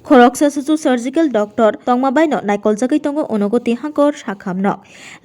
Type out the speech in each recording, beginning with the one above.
खरकसा सुसु surgical doctor तंगमा बायनो नाइकल जगै तंगो अनुगति हांकर साखामनो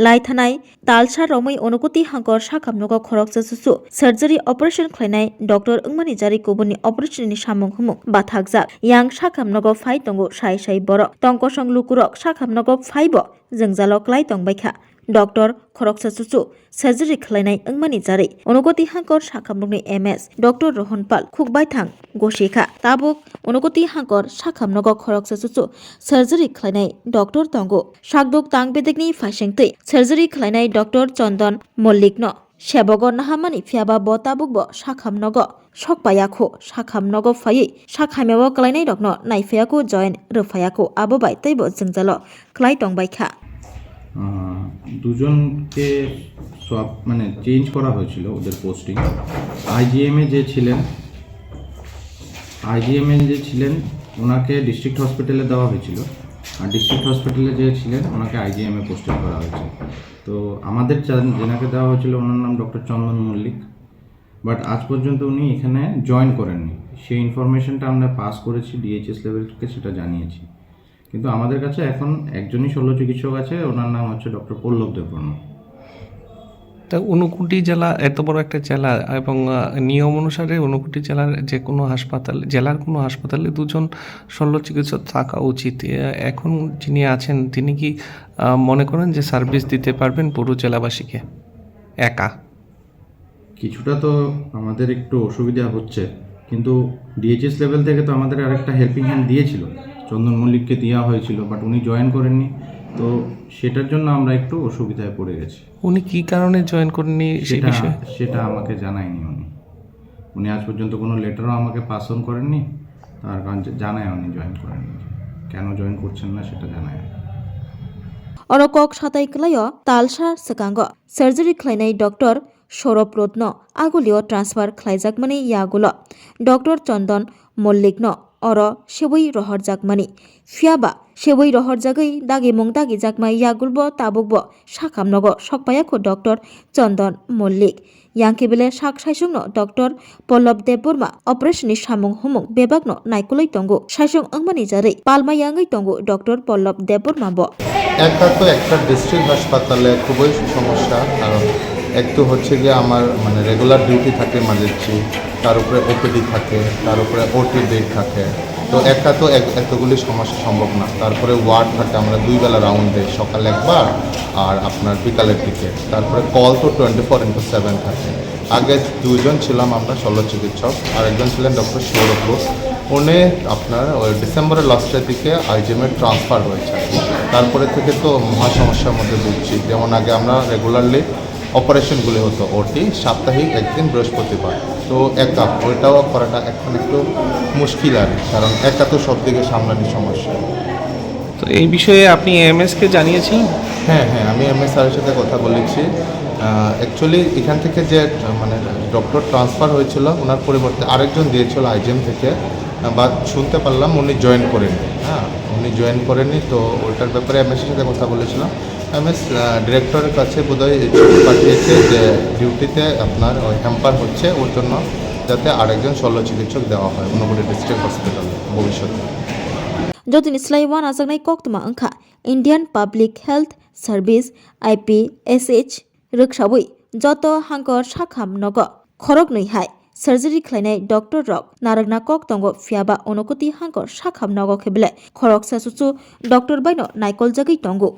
लाई थानाय तालसा रमै अनुगति हांकर साखामनो खरकसा सुसु सार्जारि ऑपरेशन खलायनाय डॉक्टर अंगमानि जारि कुबुनि ऑपरेशननि सामुं हुमुं बाथाकजाक yang साखामनो फाइ तंगो साइ साइ बर तंकसं लुकुरक साखामनो फाइबो जोंजालो क्लाय तंबायखा डॉक्टर खरकसा सुसु सार्जारि खलायनाय अंगमानि जारि अनुगति हांकर साखामनो एमएस डॉक्टर रोहनपाल खुकबायथां गसेखा ताबुक अनुगति हांकर साखामनो खरकसा सुसु सार्जारि खलायनाय डॉक्टर तंगो सागदुक तांगबेदेकनि फाइसेंतै सार्जारि खलायनाय डॉक्टर चंदन मल्लिकनो सेबग नाहामानि फियाबा बताबुकबो साखामनो सकपायाखो साखामनो फायै साखामेव क्लायनाय रकनो नायफायाखो जयन रोफायाखो आबोबाय तैबो जोंजालो क्लाय तंबायखा দুজনকে সব মানে চেঞ্জ করা হয়েছিল ওদের পোস্টিং আইজিএমে যে ছিলেন ওনাকে ডিস্ট্রিক্ট হসপিটালে দেওয়া হয়েছিল আর ডিস্ট্রিক্ট হসপিটালে যে ছিলেন ওনাকে আইজিএমে পোস্টিং করা হয়েছে তো আমাদের যেনাকে দেওয়া হয়েছিল ওনার নাম ডক্টর চন্দন মল্লিক বাট আজ পর্যন্ত উনি এখানে জয়েন করেননি সেই ইনফরমেশনটা আমরা পাস করেছি ডিএইচএস লেভেলকে সেটা জানিয়েছি কিন্তু আমাদের কাছে এখন একজনই শল্য চিকিৎসক আছে ওনার নাম হচ্ছে ডক্টর পল্লব দেববর্মা তা ঊনকোটি জেলা এত বড় একটা জেলা এবং নিয়ম অনুসারে ঊনকোটি জেলার যে কোনো হাসপাতালে জেলার কোনো হাসপাতালে দুজন শল্য চিকিৎসক থাকা উচিত এখন যিনি আছেন তিনি কি মনে করেন যে সার্ভিস দিতে পারবেন পুরো জেলাবাসীকে একা কিছুটা তো আমাদের একটু অসুবিধা হচ্ছে কিন্তু ডিএইচএস লেভেল থেকে তো আমাদের আরেকটা হেল্পিং হ্যান্ড দিয়েছিল চন্দন মল্লিককে দেওয়া হয়েছিল বাট উনি জয়েন করেননি তো সেটার জন্য আমরা একটু অসুবিধায় পড়ে গেছি উনি কি কারণে জয়েন করেননি সেটা আমাকে জানায়নি উনি আজ পর্যন্ত কোনো লেটারও আমাকে পাস অন করেননি তার কারণ জানায় উনি জয়েন করেননি কেন জয়েন করছেন না সেটা জানায় অরকক সাতাই ক্লায় তালসা সেকাঙ্গ সার্জারি খ্লাইনাই ডক্টর সৌরভ রত্ন আগুলিও ট্রান্সফার খ্লাইজাকমানি ইয়াগুলো ডক্টর চন্দন মল্লিকন অর সেবই রহর জাকমানি ফিয়াবা সেবই রহর জাগै দাগি মুং দাগি জাকমাই ইয়াগুলব তাবুকব সাখামনগ सकपायाखो डॉक्टर चंदन मल्लिक यांकेबेले साक साइसंगनो डॉक्टर पल्लव देबबर्मा ऑपरेशननि सामुं हुमुं बेबागनो नायकुलै तंगो साइसं अंगमानि जारै पालमा यांगै तंगो डॉक्टर पल्लव देबबर्माबो একটা তো একটা ডিস্ট্রিক্ট হাসপাতালে খুবই সমস্যা কারণ এক তো হচ্ছে গিয়ে আমার মানে রেগুলার ডিউটি থাকে মাঝেছি তার উপরে ওপিডি থাকে তার উপরে ওটি বেড থাকে তো একটা তো এতগুলি সমস্যা সম্ভব না তারপরে ওয়ার্ড থাকে আমরা 2 বেলা রাউন্ডে সকালে একবার আর আপনার বিকালের দিকে তারপরে কল তো 24/7 থাকে আগে দুজন ছিলাম আমরা শল্য চিকিৎসক আর একজন ছিলেন ডক্টর সৌরভ উনি আপনার ওই ডিসেম্বরের লাস্টের দিকে আইজিএমে ট্রান্সফার হয়েছে তারপরে থেকে তো মহা সমস্যার মধ্যে ভুগছি যেমন আগে আমরা রেগুলারলি অপারেশনগুলি হতো ওটি সাপ্তাহিক একদিন বৃহস্পতিবার তো একা ওইটাও করাটা এখন একটু মুশকিল আর কারণ একা তো সব দিকে সামলানোর সমস্যা তো এই বিষয়ে আপনি এমএসকে জানিয়েছেন হ্যাঁ আমি এমএস স্যারের সাথে কথা বলেছি অ্যাকচুয়ালি এখান থেকে যে মানে ডক্টর ট্রান্সফার হয়েছিল ওনার পরিবর্তে আরেকজন দিয়েছিল আইজিএম থেকে বা শুনতে পারলাম উনি জয়েন করেননি উনি জয়েন করেননি তো ওইটার ব্যাপারে এমএসের সাথে কথা বলেছিলাম এমএস ডিরেক্টরের কাছে বোধহয় চিঠি পাঠিয়েছে যে ডিউটিতে আপনার ওই হ্যাম্পার হচ্ছে ওর জন্য যাতে আরেকজন শল্য চিকিৎসক দেওয়া হয় ঊনকোটি ডিস্ট্রিক্ট হসপিটালে ভবিষ্যতে যতনি স্লাইওয়ান আজাগনাই কক্তমা अंखा Indian public health service IPSH রুকসাবই যত হাঙ্কর সাখাম নগ খরক নৈহাই সার্জারি খ্লাইনাই डॉक्टर रक नारगना कक तंगो फियाबा अनुकुति हांकर साखाम नग खेबले खरक सासुसु डॉक्टर बायनो नायकल जागै तंगो